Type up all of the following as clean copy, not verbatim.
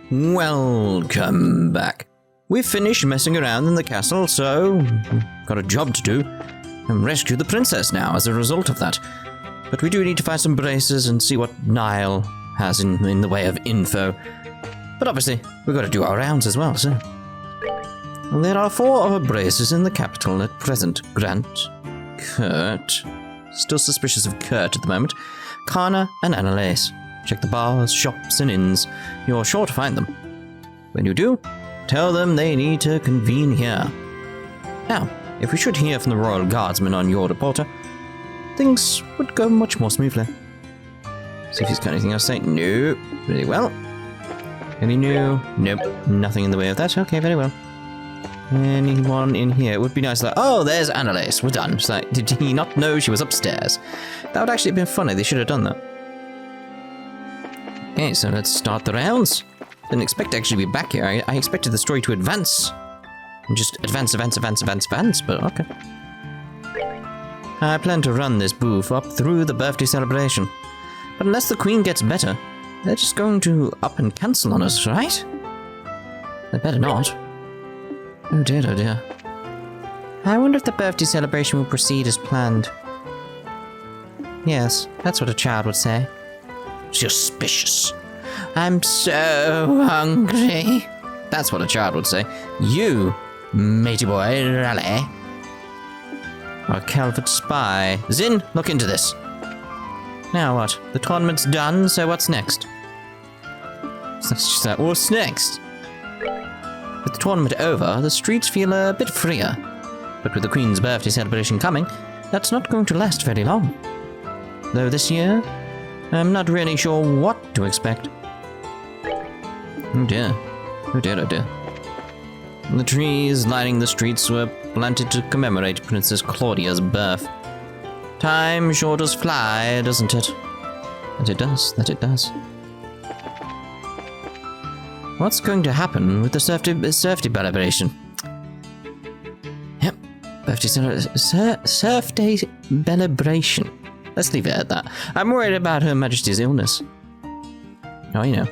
Welcome back. We've finished messing around in the castle, so got a job to do and rescue the princess now as a result of that. But we do need to find some braces and see what Niall has in the way of info. But obviously, we've got to do our rounds as well, so... There are 4 other braces in the capital at present. Grant, Kurt... Still suspicious of Kurt at the moment. Carna and Annalise. Check the bars, shops, and inns. You're sure to find them. When you do, tell them they need to convene here. Now, if we should hear from the Royal Guardsman on your reporter, things would go much more smoothly. See if he's got anything else to say. Nope. Really well. Any new? Nope. Nothing in the way of that. Okay, very well. Anyone in here? It would be nice. Like, oh, there's Annalise. We're done. She's like, did he not know she was upstairs? That would actually have been funny. They should have done that. Okay, so let's start the rounds. Didn't expect to actually be back here. I expected the story to advance. And just advance, but okay. I plan to run this booth up through the birthday celebration. But unless the Queen gets better, they're just going to up and cancel on us, right? They better not. Oh dear, oh dear. I wonder if the birthday celebration will proceed as planned. Yes, that's what a child would say. Suspicious. I'm so hungry. That's what a child would say. You, matey boy, rally. Or a Calvert spy. Zin, look into this. Now what? The tournament's done, so what's next? She's like, what's next? With the tournament over, the streets feel a bit freer. But with the Queen's birthday celebration coming, that's not going to last very long. Though this year, I'm not really sure what to expect. Oh dear. Oh dear, oh dear. The trees lining the streets were planted to commemorate Princess Claudia's birth. Time sure does fly, doesn't it? That it does, that it does. What's going to happen with the Cirthday Belebration? Yep, Cirthday Belebration. Let's leave it at that. I'm worried about Her Majesty's illness. Oh, you know.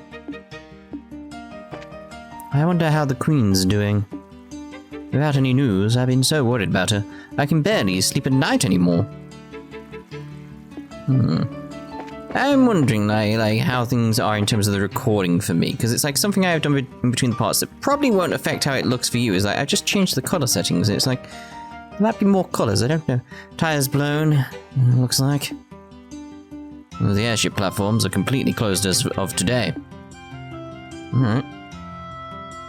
I wonder how the Queen's doing. Without any news, I've been so worried about her. I can barely sleep at night anymore. I'm wondering, like how things are in terms of the recording for me, because it's like something I've done in between the parts that probably won't affect how it looks for you. Is like I've just changed the color settings. It's like there might be more colors. I don't know. Tires blown. Looks like. Well, the airship platforms are completely closed as of today. All right.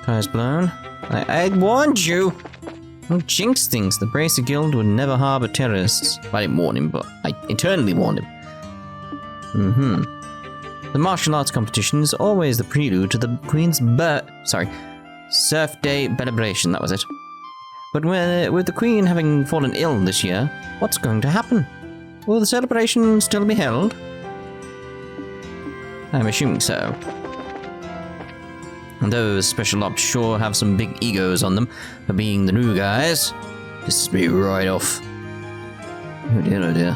Tires blown. I warned you. Don't jinx things. The Bracer Guild would never harbor terrorists. Well, I didn't warn him, but I internally warned him. The martial arts competition is always the prelude to the Queen's Cirthday Belebration, that was it. But with the Queen having fallen ill this year, what's going to happen? Will the celebration still be held? I'm assuming so. And those special ops sure have some big egos on them for being the new guys. Pisses me right off. Oh dear, oh dear.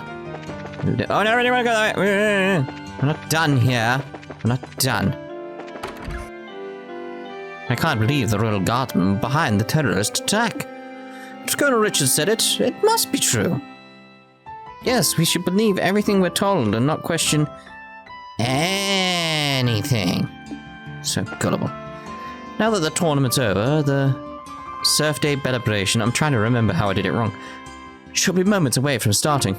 Oh no, I don't want to go that way. We're not done here. We're not done. I can't believe the Royal Guardsman behind the terrorist attack. If Colonel Richards said it, it must be true. Yes, we should believe everything we're told and not question anything. So gullible. Now that the tournament's over, the Cirthday Belebration, I'm trying to remember how I did it wrong, should be moments away from starting.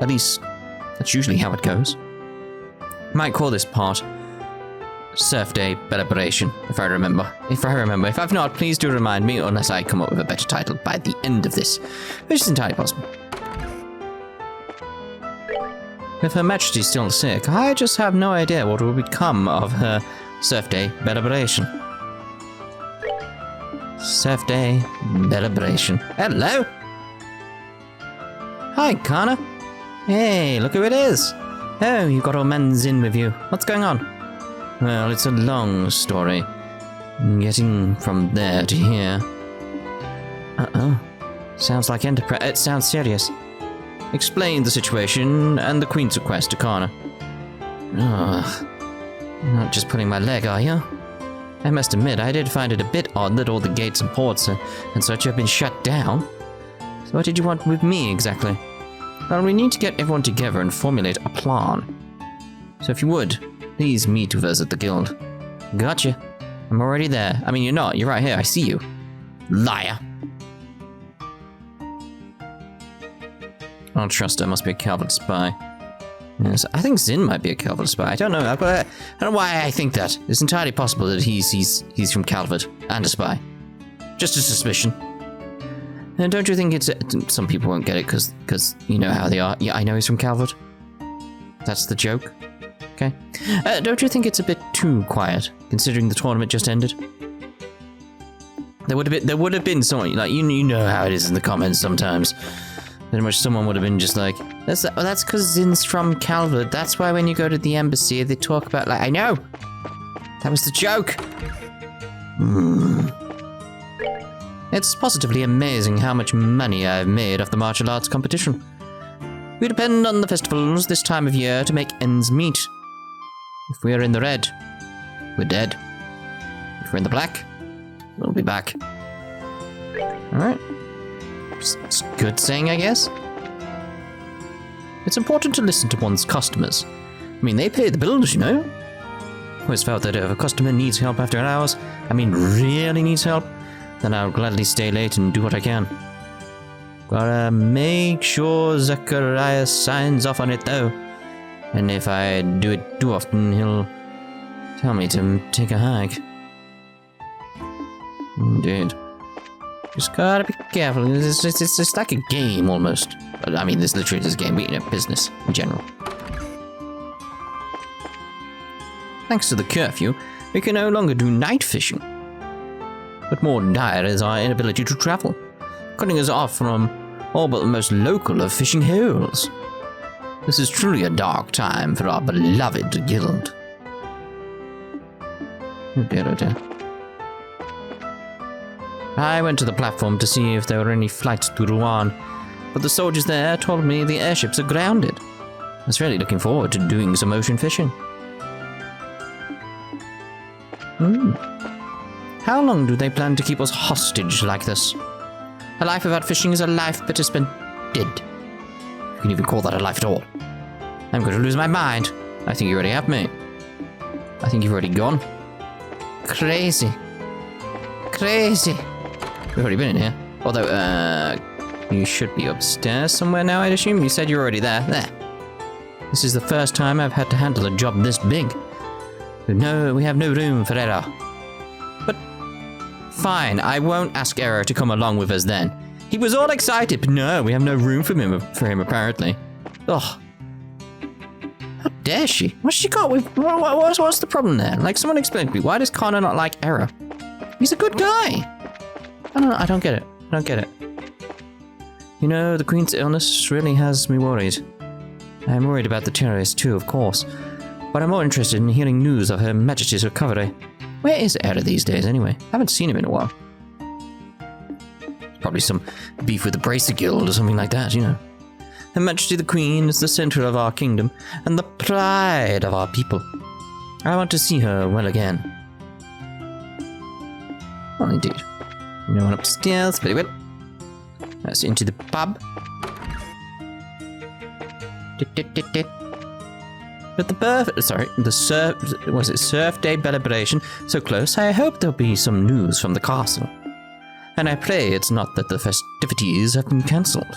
At least, that's usually how it goes. Might call this part Cirthday Belebration, if I remember. If I've not, please do remind me, unless I come up with a better title by the end of this, which is entirely possible. If Her Majesty's still sick, I just have no idea what will become of her Cirthday Belebration. Cirthday Belebration. Hello! Hi, Carna. Hey, look who it is. Oh, you got all men's in with you. What's going on? Well, it's a long story. Getting from there to here. Uh-oh. Sounds like enterprise. It sounds serious. Explain the situation and the Queen's request to Carna. Ugh. You're not just pulling my leg, are you? I must admit, I did find it a bit odd that all the gates and ports and such have been shut down. So what did you want with me, exactly? Well, we need to get everyone together and formulate a plan. So if you would, please meet with us at the guild. Gotcha. I'm already there. I mean, you're not. You're right here. I see you. Liar. I don't trust her. Must be a Calvert spy. Yes, I think Zin might be a Calvert spy. I don't know. I don't know why I think that. It's entirely possible that he's from Calvert and a spy. Just a suspicion. And don't you think it's... some people won't get it because you know how they are. Yeah, I know he's from Calvert. That's the joke. Okay. Don't you think it's a bit too quiet, considering the tournament just ended? There would have been someone, like, you know how it is in the comments sometimes. Pretty much someone would have been just like, that's because Zin's from Calvert. That's why when you go to the embassy, they talk about, like, I know! That was the joke! It's positively amazing how much money I've made off the martial arts competition. We depend on the festivals this time of year to make ends meet. If we are in the red, we're dead. If we're in the black, we'll be back. Alright. It's a good saying, I guess. It's important to listen to one's customers. I mean, they pay the bills, you know. Always felt that if a customer needs help after hours, I mean really needs help, then I'll gladly stay late and do what I can. Gotta make sure Zacharias signs off on it though. And if I do it too often, he'll tell me to take a hike. Indeed. Just gotta be careful. It's like a game almost. I mean, this literally is a game, but you know, business in general. Thanks to the curfew, we can no longer do night fishing. But more dire is our inability to travel, cutting us off from all but the most local of fishing holes. This is truly a dark time for our beloved guild. Oh dear, oh dear. I went to the platform to see if there were any flights to Rouen, but the soldiers there told me the airships are grounded. I was really looking forward to doing some ocean fishing. How long do they plan to keep us hostage like this? A life without fishing is a life better spent dead. You can even call that a life at all. I'm going to lose my mind. I think you already have me. I think you've already gone. Crazy. Crazy. We've already been in here. Although, you should be upstairs somewhere now, I'd assume. You said you were already there. There. This is the first time I've had to handle a job this big. No, we have no room for error. But, fine, I won't ask Error to come along with us then. He was all excited, but no, we have no room for him apparently. Ugh. How dare she? What's she got with... What's the problem there? Like, someone explain to me, why does Carna not like Error? He's a good guy. I don't know, I don't get it. I don't get it. You know, the Queen's illness really has me worried. I'm worried about the terrorists too, of course. But I'm more interested in hearing news of Her Majesty's recovery. Where is Error these days, anyway? I haven't seen him in a while. Probably some beef with the Bracer Guild or something like that, you know. Her Majesty the Queen is the center of our kingdom and the pride of our people. I want to see her well again. Oh, indeed. No one upstairs, very well. That's into the pub. But the Cirthday Belebration so close, I hope there'll be some news from the castle. And I pray it's not that the festivities have been cancelled.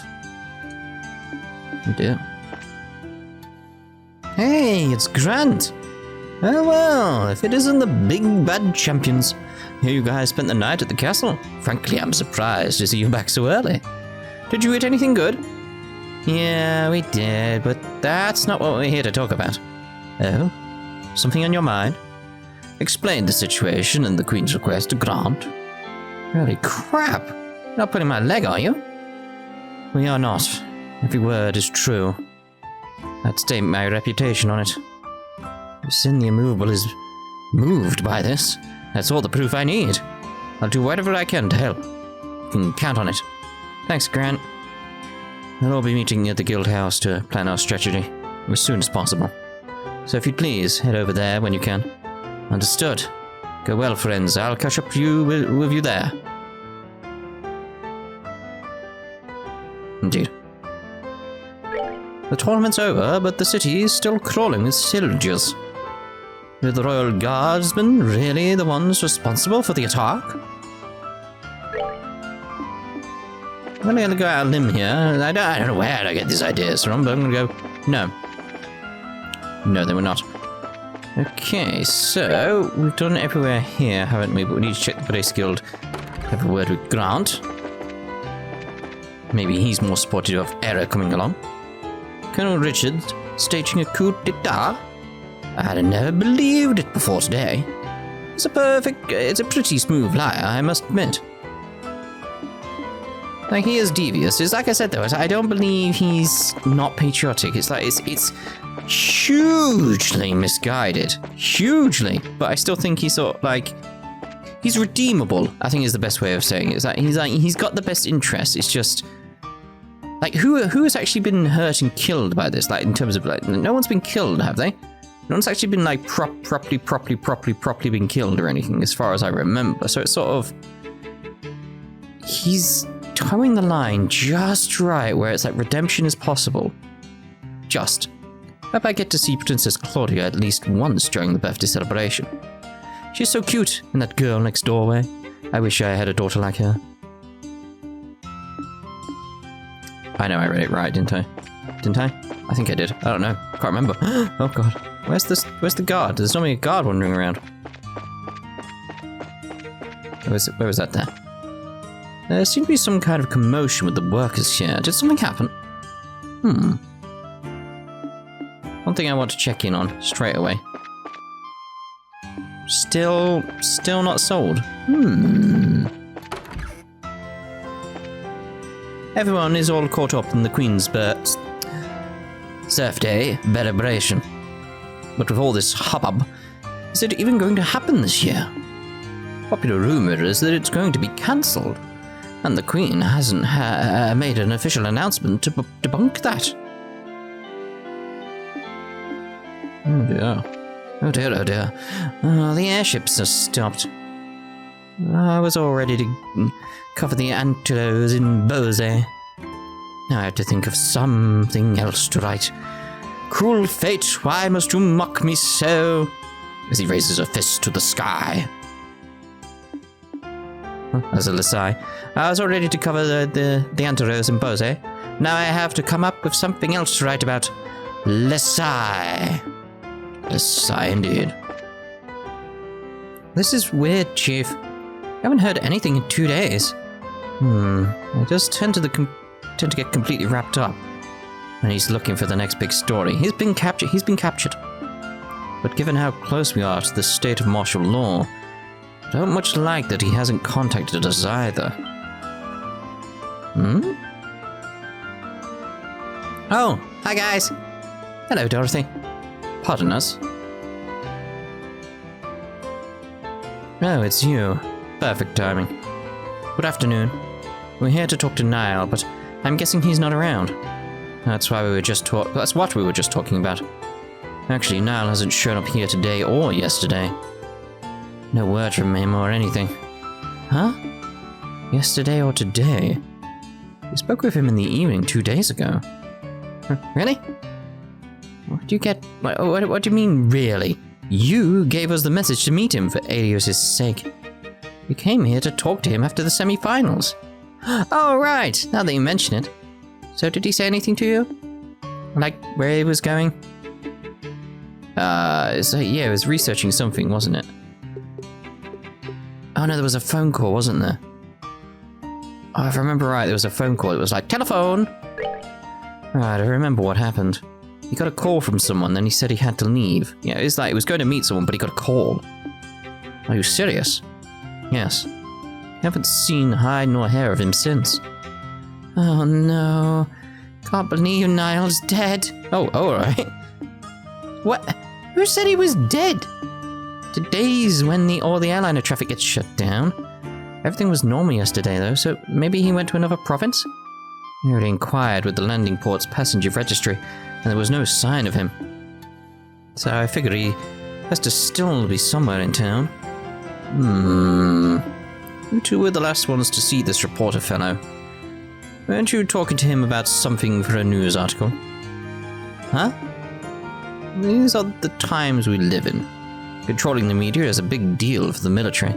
Oh dear. Hey, it's Grant! Oh well, if it isn't the big bad champions. Here you guys spent the night at the castle. Frankly, I'm surprised to see you back so early. Did you eat anything good? Yeah, we did, but that's not what we're here to talk about. Oh? Something on your mind? Explain the situation and the Queen's request to Grant. Holy crap! You're not putting my leg, are you? We are not. Every word is true. I'd stake my reputation on it. If Sin the Immovable is moved by this, that's all the proof I need. I'll do whatever I can to help. You can count on it. Thanks, Grant. We'll all be meeting at the guild house to plan our strategy as soon as possible. So if you'd please, head over there when you can. Understood. Go well, friends. I'll catch up with you there. Indeed. The tournament's over, but the city is still crawling with soldiers. Are the royal guardsmen really the ones responsible for the attack? I'm going to go out on a limb here. I don't know where I get these ideas from, but I'm going to go... No. No, they were not. Okay, so we've done everywhere here, haven't we? But we need to check the Brace Guild. Have a word with Grant. Maybe he's more supportive of Era coming along. Colonel Richard staging a coup d'etat? I'd never believed it before today. It's a pretty smooth liar, I must admit. Like, he is devious. It's like I said, though, I don't believe he's not patriotic. It's like, it's hugely misguided. Hugely. But I still think he's sort of, like, he's redeemable, I think is the best way of saying it. It's like, he's got the best interests. It's just, like, who has actually been hurt and killed by this? Like, in terms of, like, no one's been killed, have they? No one's actually been, like, properly been killed or anything, as far as I remember. So it's sort of, he's towing the line just right, where it's like redemption is possible. Just. Hope I get to see Princess Claudia at least once during the birthday celebration. She's so cute, and that girl next doorway. I wish I had a daughter like her. I know I read it right, didn't I? Didn't I? I think I did. I don't know. Can't remember. Oh god. Where's the guard? There's normally a guard wandering around. Where was that there? There seemed to be some kind of commotion with the workers here. Did something happen? One thing I want to check in on straight away. Still not sold. Everyone is all caught up in the Queen's Cirthday Belebration. But with all this hubbub, is it even going to happen this year? Popular rumor is that it's going to be cancelled, and the Queen hasn't made an official announcement to debunk that. Oh dear. Oh dear, oh dear. Oh, the airships are stopped. I was all ready to cover the antelopes in Bose. Now I have to think of something else to write. Cruel fate, why must you mock me so? As he raises a fist to the sky. As a sigh. I was all ready to cover the antelopes in Bose. Now I have to come up with something else to write about. Lesai. Lesai indeed. This is weird, Chief. I haven't heard anything in 2 days. I just tend to get completely wrapped up. And he's looking for the next big story. He's been captured. But given how close we are to the state of martial law, I don't much like that he hasn't contacted us either. Oh, hi guys. Hello, Dorothy. Pardon us. Oh, it's you. Perfect timing. Good afternoon. We're here to talk to Nial, but I'm guessing he's not around. That's what we were just talking about. Actually, Nial hasn't shown up here today or yesterday. No word from him or anything. Huh? Yesterday or today? We spoke with him in the evening 2 days ago. Really? What do you get? What do you mean, really? You gave us the message to meet him for Alios's sake. We came here to talk to him after the semi-finals. Oh, right. Now that you mention it. So did he say anything to you? Like, where he was going? So yeah, he was researching something, wasn't it? Oh no, there was a phone call, wasn't there? Oh, if I remember right, there was a phone call. It was like, telephone! Right, I remember what happened. He got a call from someone, then he said he had to leave. Yeah, it's like he was going to meet someone, but he got a call. Are you serious? Yes. Haven't seen hide nor hair of him since. Oh no. Can't believe Nial is dead. Oh, alright. What? Who said he was dead? Today's when all the airliner traffic gets shut down. Everything was normal yesterday though, so maybe he went to another province? He already inquired with the landing port's passenger registry, and there was no sign of him. So I figured he has to still be somewhere in town. You two were the last ones to see this reporter fellow. Weren't you talking to him about something for a news article? Huh? These are the times we live in. Controlling the media is a big deal for the military.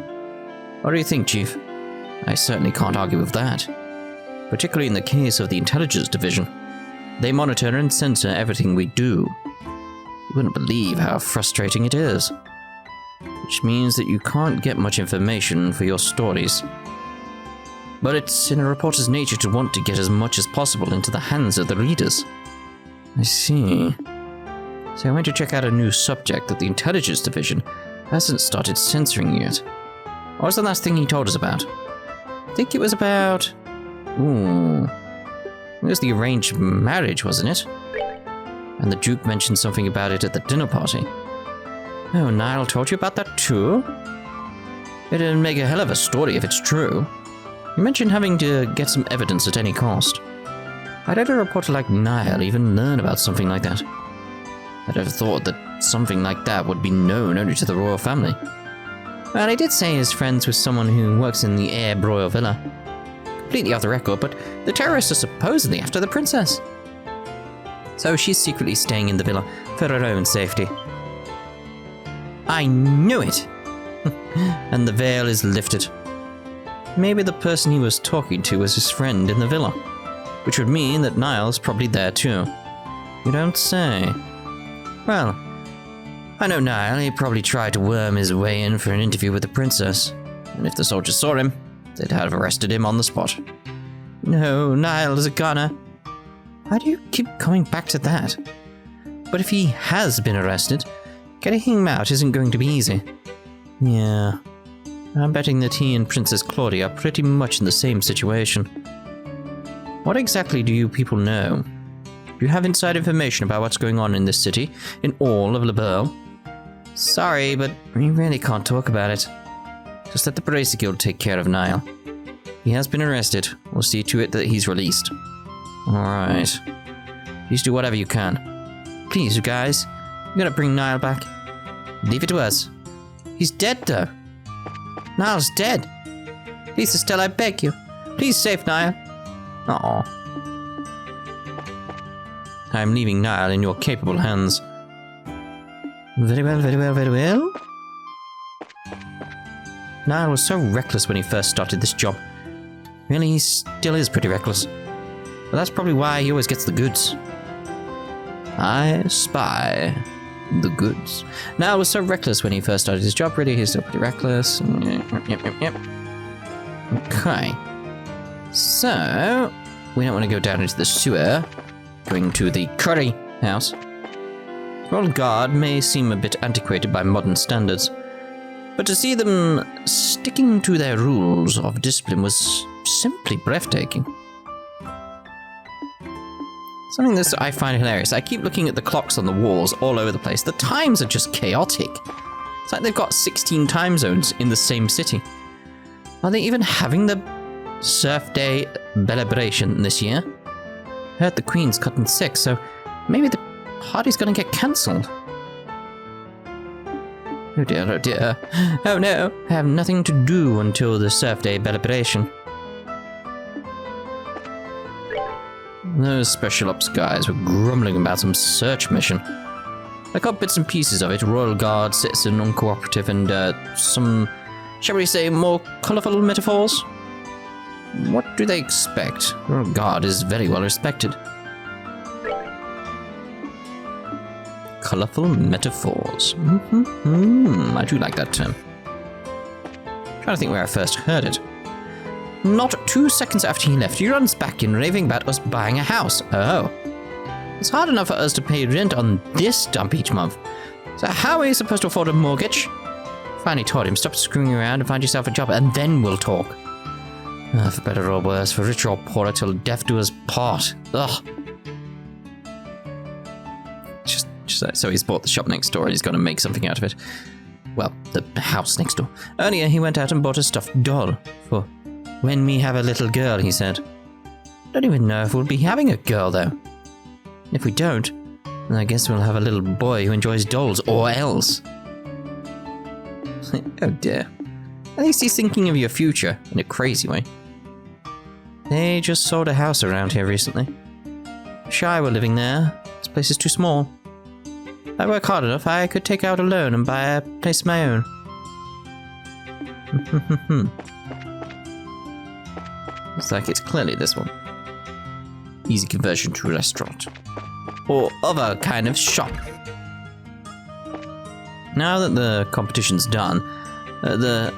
What do you think, Chief? I certainly can't argue with that. Particularly in the case of the Intelligence Division. They monitor and censor everything we do. You wouldn't believe how frustrating it is. Which means that you can't get much information for your stories. But it's in a reporter's nature to want to get as much as possible into the hands of the readers. I see. So I went to check out a new subject that the Intelligence Division hasn't started censoring yet. What was the last thing he told us about? I think it was about... it was the arranged marriage, wasn't it? And the Duke mentioned something about it at the dinner party. Oh, Niall told you about that too? It'd make a hell of a story if it's true. You mentioned having to get some evidence at any cost. I'd let a reporter like Niall even learn about something like that. I'd have thought that something like that would be known only to the royal family. Well, he did say he's friends with someone who works in the Air Royal Villa. Completely off the record, but the terrorists are supposedly after the princess. So she's secretly staying in the villa for her own safety. I knew it! And the veil is lifted. Maybe the person he was talking to was his friend in the villa, which would mean that Niall's probably there too. You don't say. Well, I know Niall, he probably tried to worm his way in for an interview with the princess, and if the soldiers saw him, they'd have arrested him on the spot. No, Niall is a Carna. Why do you keep coming back to that? But if he has been arrested, getting him out isn't going to be easy. Yeah, I'm betting that he and Princess Claudia are pretty much in the same situation. What exactly do you people know? Do you have inside information about what's going on in this city, in all of Liberl? Sorry, but we really can't talk about it. Just let the Bracer Guild take care of Niall. He has been arrested. We'll see to it that he's released. Alright. Please do whatever you can. Please, you guys. You gotta bring Niall back. Leave it to us. He's dead, though. Niall's dead. Please, Estelle, I beg you. Please save Niall. Aww. I'm leaving Niall in your capable hands. Very well, very well, very well. Niall was so reckless when he first started this job. Really, he still is pretty reckless. But that's probably why he always gets the goods. I spy the goods. Niall was so reckless when he first started his job, really, he's still pretty reckless. Yep. Okay. So, we don't want to go down into the sewer. Going to the curry house. Royal Guard may seem a bit antiquated by modern standards, but to see them sticking to their rules of discipline was simply breathtaking. Something that I find hilarious. I keep looking at the clocks on the walls all over the place. The times are just chaotic. It's like they've got 16 time zones in the same city. Are they even having the Cirthday Belebration this year? Heard the Queen's cutting sick, so maybe the party's gonna get cancelled. Oh dear, oh dear. Oh no, I have nothing to do until the Cirthday Belebration. Those special ops guys were grumbling about some search mission. I got bits and pieces of it, Royal Guard, citizen, uncooperative, and some, shall we say, more colourful metaphors? What do they expect? Royal Guard is very well respected. Colourful metaphors. I do like that term. I'm trying to think where I first heard it. Not 2 seconds after he left, he runs back in raving about us buying a house. Oh. It's hard enough for us to pay rent on this dump each month. So how are you supposed to afford a mortgage? Finally told him, stop screwing around and find yourself a job, and then we'll talk. For better or worse, for richer or poorer, till death do us part. Ugh. Just so he's bought the shop next door and he's going to make something out of it. Well, the house next door. Earlier he went out and bought a stuffed doll for when we have a little girl, he said. Don't even know if we'll be having a girl, though. If we don't, then I guess we'll have a little boy who enjoys dolls, or else. Oh dear. At least he's thinking of your future in a crazy way. They just sold a house around here recently. Wish I were living there. This place is too small. If I work hard enough, I could take out a loan and buy a place of my own. Looks like it's clearly this one. Easy conversion to restaurant. Or other kind of shop. Now that the competition's done, the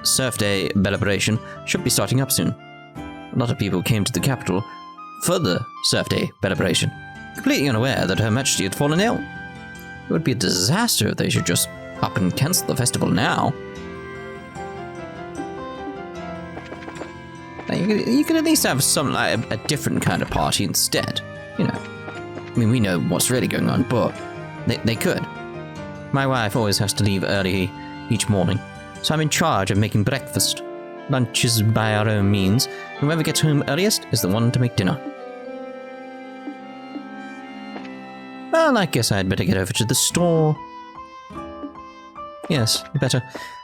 Cirthday Belebration should be starting up soon. A lot of people came to the capital for the Cirthday Belebration, completely unaware that Her Majesty had fallen ill. It would be a disaster if they should just up and cancel the festival now. You could at least have some, like, a different kind of party instead, you know. I mean, we know what's really going on, but they could. My wife always has to leave early each morning, so I'm in charge of making breakfast. Lunch is by our own means, and whoever gets home earliest is the one to make dinner. Well, I guess I'd better get over to the store. Yes, better.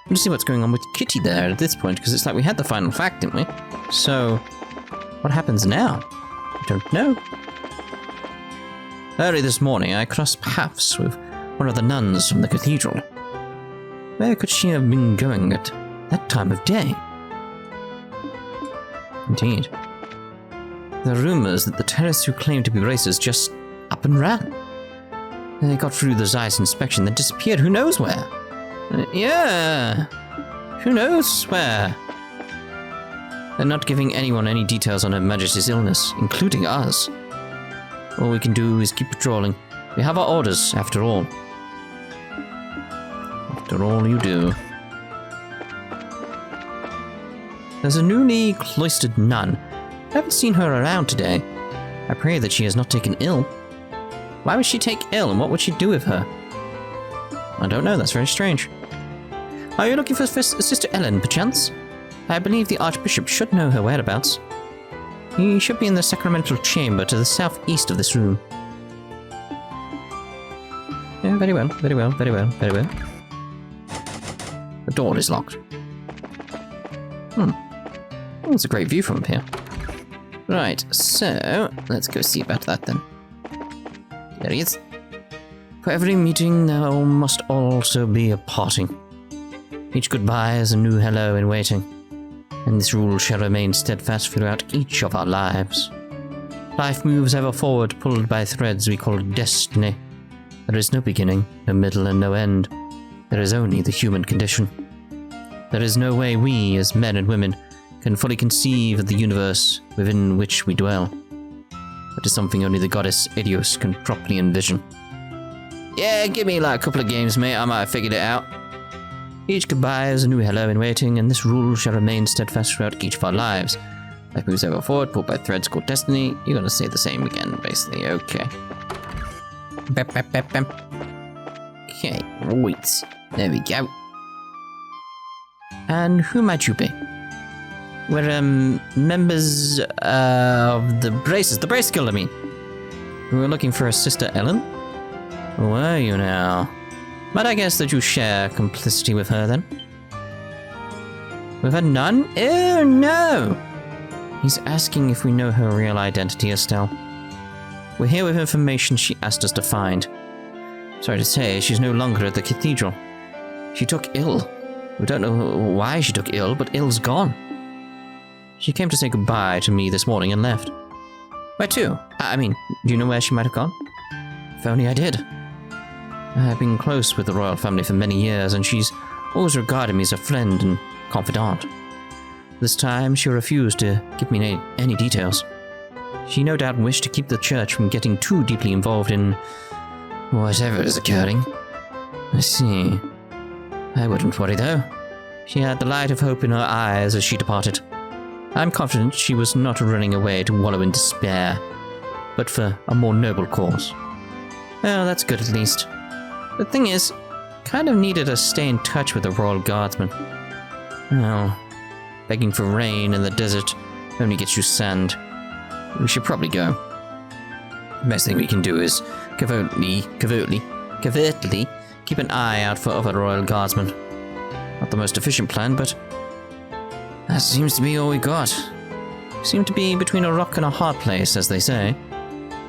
We'll see what's going on with Kitty there at this point, because it's like we had the final fact, didn't we? So, what happens now? I don't know. Early this morning, I crossed paths with one of the nuns from the cathedral. Where could she have been going at that time of day? Indeed. There are rumors that the terrorists who claimed to be racers just up and ran. They got through the Zeiss inspection, then disappeared who knows where. Yeah, who knows where. They're not giving anyone any details on Her Majesty's illness, including us. All we can do is keep patrolling. We have our orders, after all. After all you do. There's a newly cloistered nun. I haven't seen her around today. I pray that she has not taken ill. Why would she take ill, and what would she do with her? I don't know, that's very strange. Are you looking for Sister Ellen, perchance? I believe the Archbishop should know her whereabouts. He should be in the sacramental chamber to the southeast of this room. Yeah, very well, very well, very well, very well. The door is locked. Oh, it's a great view from up here. Right, so, let's go see about that then. There he is. For every meeting, there must also be a parting. Each goodbye is a new hello in waiting, and this rule shall remain steadfast throughout each of our lives. Life moves ever forward, pulled by threads we call destiny. There is no beginning, no middle, and no end. There is only the human condition. There is no way we, as men and women, can fully conceive of the universe within which we dwell. It is something only the goddess Eidos can properly envision. Yeah, give me like a couple of games, mate. I might have figured it out. Each goodbye is a new hello in waiting, and this rule shall remain steadfast throughout each of our lives. Life moves ever forward, pulled by threads called destiny. You're gonna say the same again, basically. Okay. Bam, bam, bam, bam. Okay, right. There we go. And who might you be? We're, members of the Braces. The Brace Guild, I mean. We were looking for a Sister Ellen. Who are you now? Might I guess that you share complicity with her, then? With a nun? Oh, no! He's asking if we know her real identity, Estelle. We're here with information she asked us to find. Sorry to say, she's no longer at the cathedral. She took ill. We don't know why she took ill, but ill's gone. She came to say goodbye to me this morning and left. Where to? I mean, do you know where she might have gone? If only I did. I've been close with the royal family for many years, and she's always regarded me as a friend and confidant. This time, she refused to give me any details. She no doubt wished to keep the church from getting too deeply involved in whatever is occurring. I see. I wouldn't worry, though. She had the light of hope in her eyes as she departed. I'm confident she was not running away to wallow in despair, but for a more noble cause. Well, that's good at least. The thing is, kind of needed to stay in touch with the Royal Guardsmen. Oh, begging for rain in the desert only gets you sand. We should probably go. The best thing we can do is covertly keep an eye out for other Royal Guardsmen. Not the most efficient plan, but that seems to be all we got. We seem to be between a rock and a hard place, as they say.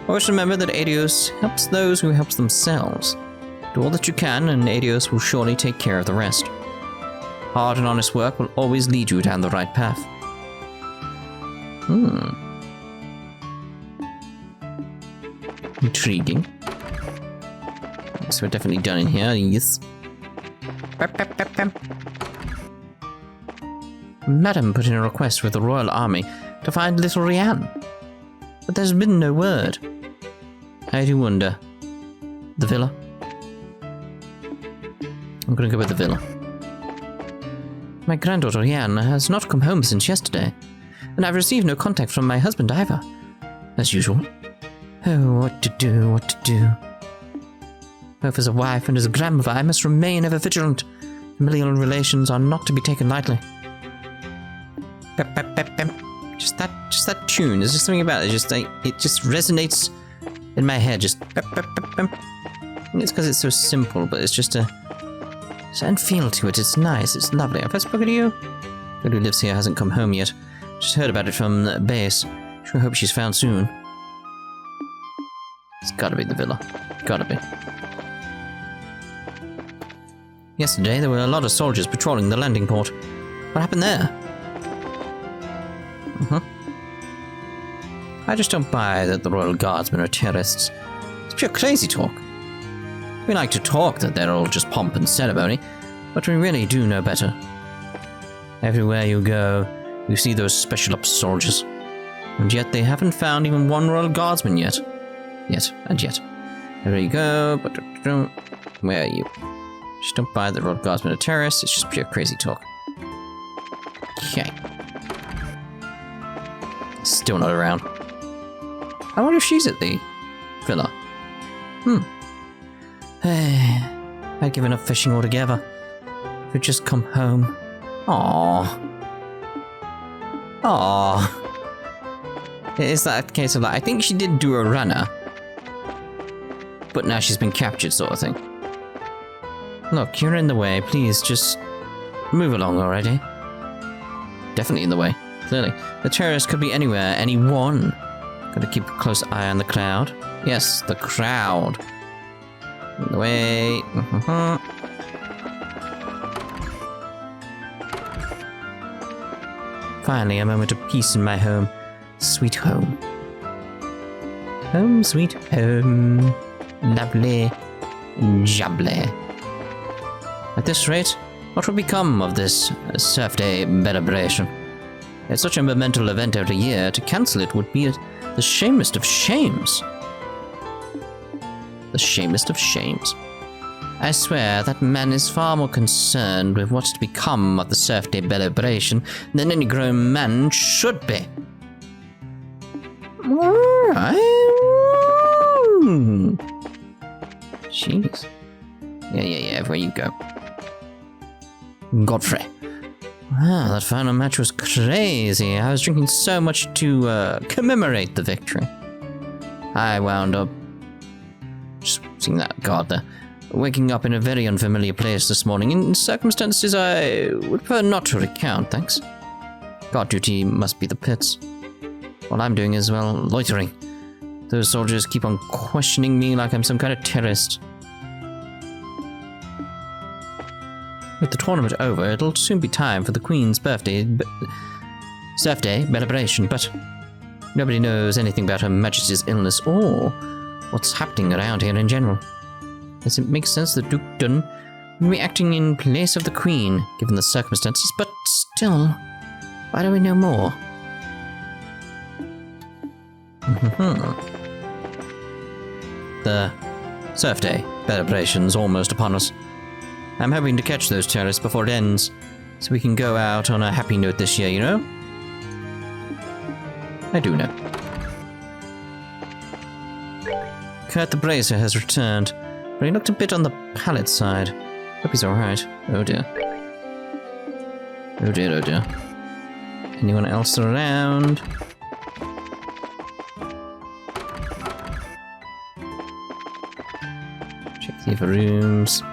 Always remember that Adios helps those who help themselves. Do all that you can, and Adios will surely take care of the rest. Hard and honest work will always lead you down the right path. Intriguing. So we're definitely done in here, yes. Madam put in a request with the royal army to find little Rianne, but there's been no word. I do wonder. The villa? I'm gonna go with the villa. My granddaughter Rianne has not come home since yesterday, and I've received no contact from my husband either, as usual. Oh, what to do, what to do. Both as a wife and as a grandmother, I must remain ever vigilant. Familial relations are not to be taken lightly. Bep, bep, bep, bep. Just that tune. There's just something about it. It just resonates in my head. Just bep, bep, bep, bep. It's because it's so simple, but it's just a certain feel to it. It's nice. It's lovely. Have I spoken to you? Girl who lives here hasn't come home yet. Just heard about it from the base. Sure hope she's found soon. It's gotta be the villa. Gotta be. Yesterday, there were a lot of soldiers patrolling the landing port. What happened there? I just don't buy that the Royal Guardsmen are terrorists. It's pure crazy talk. We like to talk that they're all just pomp and ceremony, but we really do know better. Everywhere you go, you see those special ops soldiers. And yet they haven't found even one Royal Guardsman yet. Yet. There you go. Where are you? Just don't buy the Royal Guardsmen are terrorists. It's just pure crazy talk. Okay. Still not around. I wonder if she's at the villa. I'd given up fishing altogether. Could just come home. Aww. Is that a case of like, I think she did do a runner, but now she's been captured sort of thing. Look, you're in the way. Please, just move along already. Definitely in the way. Clearly. The terrorists could be anywhere, anyone. Gotta keep a close eye on the crowd. Yes, the crowd. In the way. Finally, a moment of peace in my home. Sweet home. Home, sweet home. Lovely. Jubbly. At this rate, what will become of this Cirthday Belebration? It's such a monumental event every year. To cancel it would be the shamest of shames. The shamest of shames. I swear that man is far more concerned with what's to become of the Cirthday Belebration than any grown man should be. Jeez. Yeah, where you go? Godfrey. Wow, that final match was crazy. I was drinking so much to commemorate the victory. I wound up just seeing that god there, waking up in a very unfamiliar place this morning in circumstances I would prefer not to recount, thanks. Guard duty must be the pits. What I'm doing is, well, loitering. Those soldiers keep on questioning me like I'm some kind of terrorist. With the tournament over, it'll soon be time for the Queen's birthday, Cirthday Belebration, but nobody knows anything about Her Majesty's illness or what's happening around here in general. Does it make sense that Duke Dunn would be acting in place of the Queen, given the circumstances, but still, why don't we know more? The Cirthday Beleberation's almost upon us. I'm hoping to catch those terrorists before it ends, so we can go out on a happy note this year, you know? I do know. Kurt the Bracer has returned, but he looked a bit on the pallid side. Hope he's alright. Oh dear. Oh dear, oh dear. Anyone else around? Check the other rooms.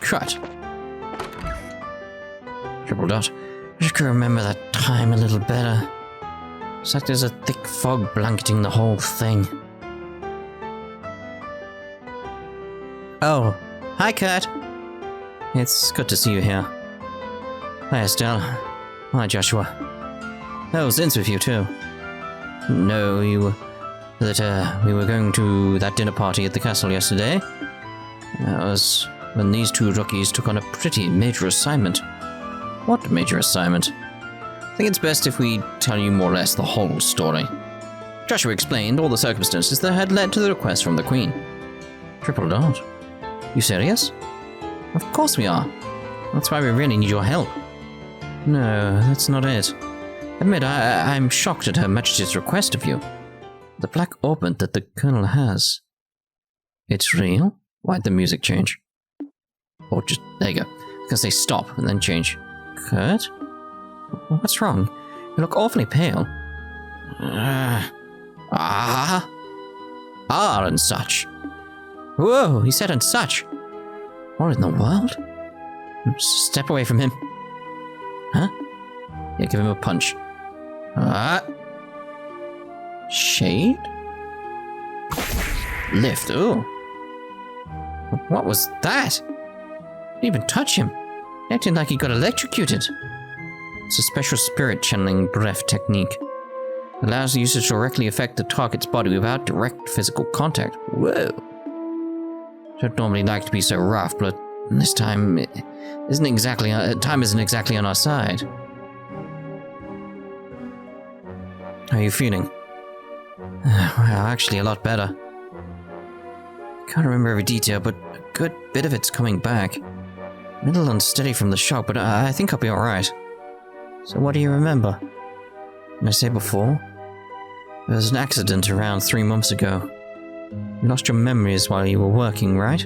cut. Triple dot. I just can remember that time a little better. It's like there's a thick fog blanketing the whole thing. Oh, hi Kurt. It's good to see you here. Hi Estelle. Hi Joshua. Oh, Zin's with you too. No, we were going to that dinner party at the castle yesterday. That was when these two rookies took on a pretty major assignment. What major assignment? I think it's best if we tell you more or less the whole story. Joshua explained all the circumstances that had led to the request from the Queen. Triple dot. You serious? Of course we are. That's why we really need your help. No, that's not it. Admit, I'm shocked at Her Majesty's request of you. The black orbit that the Colonel has. It's real? Why'd the music change? Or just, there you go. I was gonna say stop and then change. Kurt? What's wrong? You look awfully pale. And such. Whoa, he said and such. What in the world? Step away from him. Huh? Yeah, give him a punch. Shade? Lift, ooh. What was that? Didn't even touch him. Acting like he got electrocuted. It's a special spirit channeling breath technique. It allows the user to directly affect the target's body without direct physical contact. Whoa. Don't normally like to be so rough, but this time isn't exactly on our side. How are you feeling? Well, actually a lot better. Can't remember every detail, but a good bit of it's coming back. A little unsteady from the shock, but I think I'll be alright. So what do you remember? Did I say before? There was an accident around 3 months ago. You lost your memories while you were working, right?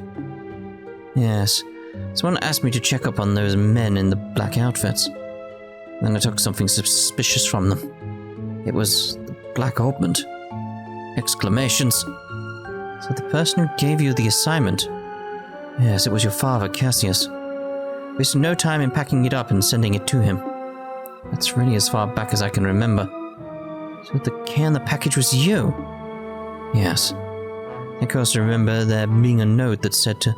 Yes. Someone asked me to check up on those men in the black outfits. Then I took something suspicious from them. It was the black ointment. Exclamations. So the person who gave you the assignment. Yes, it was your father, Cassius. Wasted no time in packing it up and sending it to him. That's really as far back as I can remember. So the can in the package was you? Yes. I can also remember there being a note that said to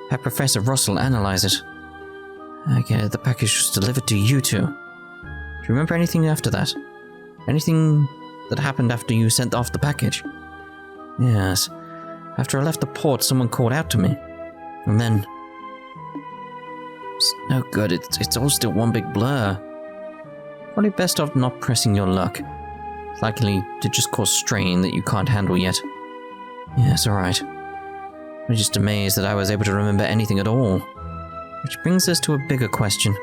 have Professor Russell analyze it. Okay, the package was delivered to you two. Do you remember anything after that? Anything that happened after you sent off the package? Yes. After I left the port, someone called out to me. And then... It's no good, it's all still one big blur. Probably best off not pressing your luck. It's likely to just cause strain that you can't handle yet. Yes, alright. I'm just amazed that I was able to remember anything at all. Which brings us to a bigger question.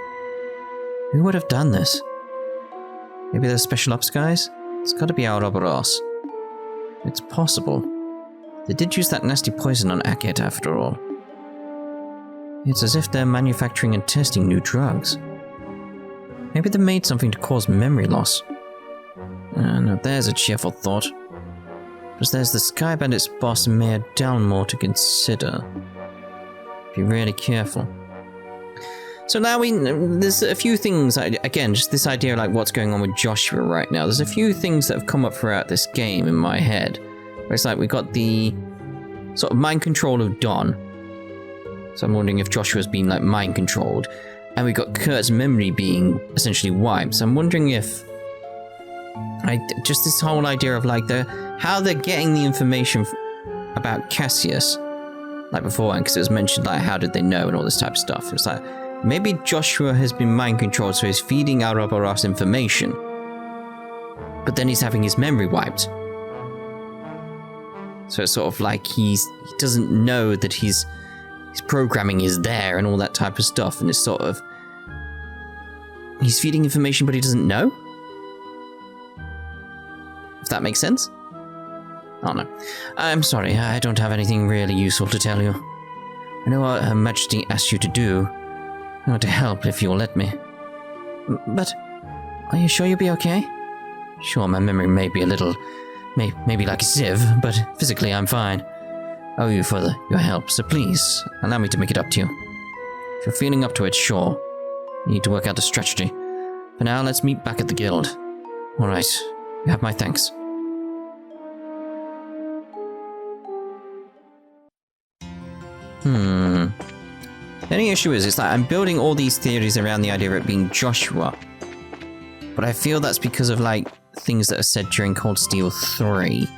Who would have done this? Maybe those special ops guys? It's gotta be Ouroboros. It's possible. They did use that nasty poison on Akit after all. It's as if they're manufacturing and testing new drugs. Maybe they made something to cause memory loss. Now there's a cheerful thought. Because there's the Sky Bandits boss Mayor Dalmore to consider. Be really careful. So now there's a few things, again, just this idea of like what's going on with Joshua right now. There's a few things that have come up throughout this game in my head. Where it's like we got the sort of mind control of Don. So I'm wondering if Joshua's been like mind controlled. And we got Kurt's memory being essentially wiped. So I'm wondering if just this whole idea of like how they're getting the information about Cassius, like beforehand, because it was mentioned like how did they know and all this type of stuff. It's like maybe Joshua has been mind controlled, so he's feeding Ouroboros information, but then he's having his memory wiped. So it's sort of like he doesn't know that his programming is there and all that type of stuff, and it's sort of he's feeding information, but he doesn't know. If that makes sense? Oh no. I'm sorry, I don't have anything really useful to tell you. I know what Her Majesty asked you to do. I want to help if you'll let me. But, are you sure you'll be okay? Sure, my memory may be a little... maybe like a sieve, but physically I'm fine. I owe you for your help, so please, allow me to make it up to you. If you're feeling up to it, sure. You need to work out a strategy. For now, let's meet back at the guild. Alright, you have my thanks. The only issue is that I'm building all these theories around the idea of it being Joshua. But I feel that's because of, like, things that are said during Cold Steel 3.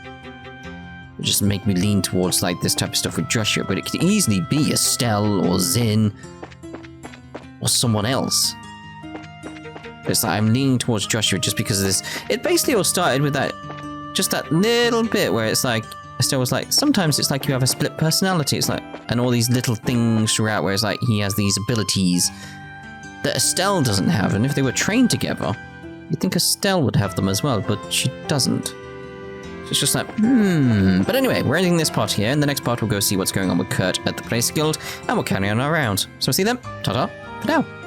It just make me lean towards, like, this type of stuff with Joshua. But it could easily be Estelle or Zin or someone else. But it's like I'm leaning towards Joshua just because of this. It basically all started with that, just that little bit where it's like, Estelle was like, sometimes it's like you have a split personality. It's like, and all these little things throughout where it's like he has these abilities that Estelle doesn't have. And if they were trained together, you'd think Estelle would have them as well, but she doesn't. So it's just like, But anyway, we're ending this part here. In the next part, we'll go see what's going on with Kurt at the Bracer Guild, and we'll carry on our rounds. So see them. Ta-ta for now.